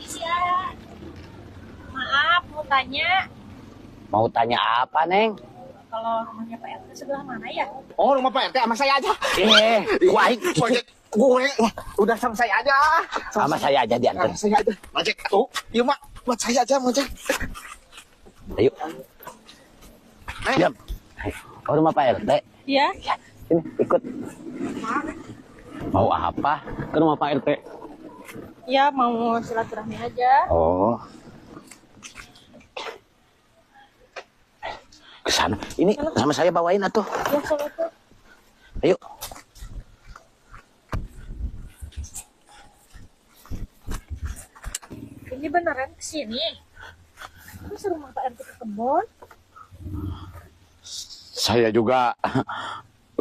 Iya. Maaf, mau tanya. Mau tanya apa, Neng? Kalau rumahnya Pak RT sebelah mana ya? Oh, rumah Pak RT sama saya aja. Gue Udah sama saya aja. sama saya aja diantar. Sama saya aja. Majek tuh. Iya, Mak. Buat saya aja, Majek. Ayo, Neng. diam. Oh, rumah Pak RT. Iya. Sini, ikut. Mau apa ke rumah Pak RT? Ya, mau silaturahmi aja. Oh. Ke sana. Ini sama saya bawain atuh. Ya, soalnya tuh. Ayo. Ini beneran kesini? Terus rumah Pak RT ke kebun? Saya juga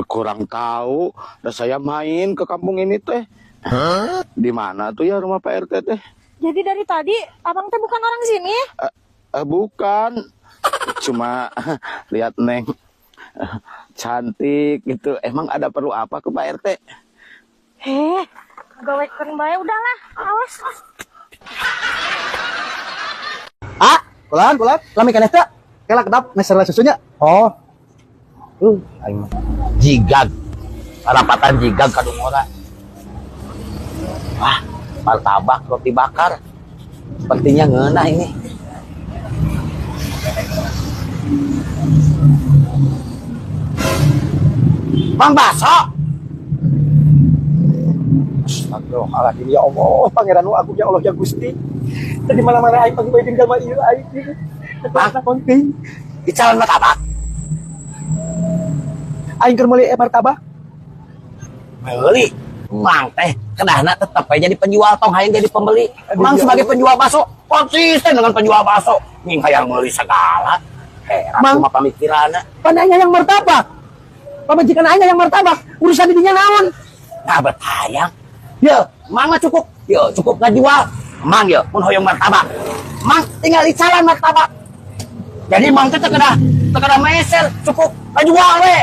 kurang tahu. Dan saya main ke kampung ini teh. Di mana tuh ya rumah Pak RT teh? Jadi dari tadi abang teh bukan orang sini? Bukan. Cuma lihat Neng cantik gitu. Emang ada perlu apa ke Pak RT? Gawekan bae udahlah, awas. Kulan, lami kan eta? Kelak kedap meser susunya. Oh. Aing mah jigag. Parapatan jigag kadungora. Wah, martabak roti bakar. Sepertinya ngeunah ini. Mang Baso. Astagfirullahaladzim ya Allah, pangeran aku ya Allah ya Gusti. Tadi mana-mana aing pagi bae tinggal mah ieu aing. Mang. Konting. Di calon martabak. Aing keur meuli martabak. Meuli. Mang teh kedahna tetep aja jadi penjual tong hayang jadi pembeli. Mang sebagai penjual bakso konsisten dengan penjual bakso. Ning hayang meuli segala. Heran Mang. cuma pamikiranna. Pananya yang martabak. Pamajikan aing yang martabak, urusan didinya naon? Nah betayang. Ya, Mang mah cukup. Ya, cukup ngajual. Mang ya, mun hoyong martabak. Mang tinggal icalan martabak. Jadi Mang teh teu kedah meser, cukup ngajual we.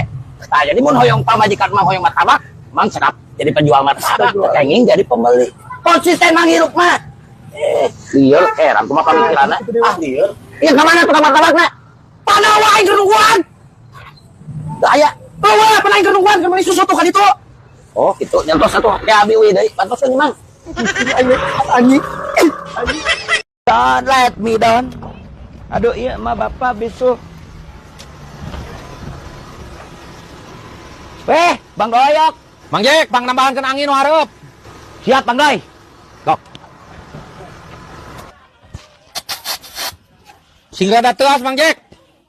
Nah, jadi mun hoyong pamajikan Mang hoyong martabak, Mang sedap jadi penjual martabak, kenging jadi pembeli. Konsisten Mang hirup mah. Lieur heran kumaha pamikiranna. Lieur. Iya ka mana tukang martabakna? Panah wae gerungguan. Da aya. Bawa panaing gerungguan keur meuli susu tuh ka ditu. Oh, gitu. Nyantos satu kayak abi we deui. Pantosan Mang. Anjing. Don't let me down. Aduh, iya mah bapak bisu. Weh, Bang Doyok. Mang Jek, Bang nambahankeun angin nu hareup. Siap, Bang Doy. Dok. Singgah da teuas Mang Jek.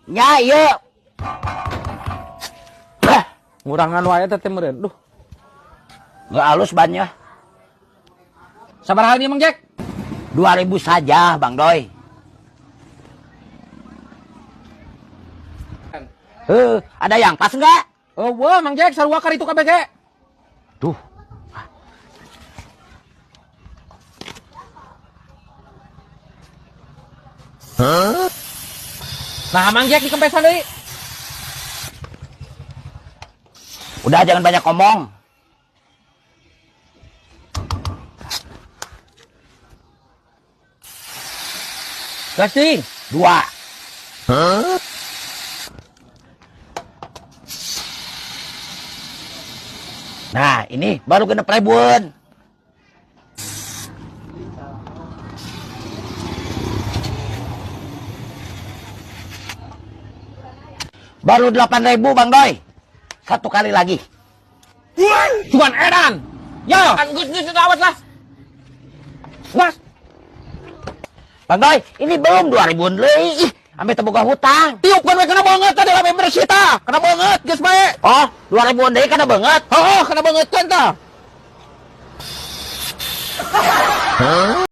Ya, iya. Ngurangan wae teh meureun. Duh, Nggak halus bannya. sabaraha ieu Mang Jek? 2.000 saja, Bang Doy. Ada yang pas enggak? Oh, wah Mang Jek sarua kar itu kabeh ge. Tuh. Nah, Mang Jek dikempesan deui. Udah jangan banyak ngomong. Gasing. 2. Nah, ini baru genep ribuan. Baru 8.000 Bang Doy. Satu kali lagi. Cuman edan. Ya, geus awet lah. Mas, Bang Doy, ini belum 2.000 deui. Sampai teboga hutang. tiup kan we kena banget tadi rame bersih tah. Kena banget geus bae. Oh, 2.000 deui kana beungeut. Heuh, kena banget kan tah.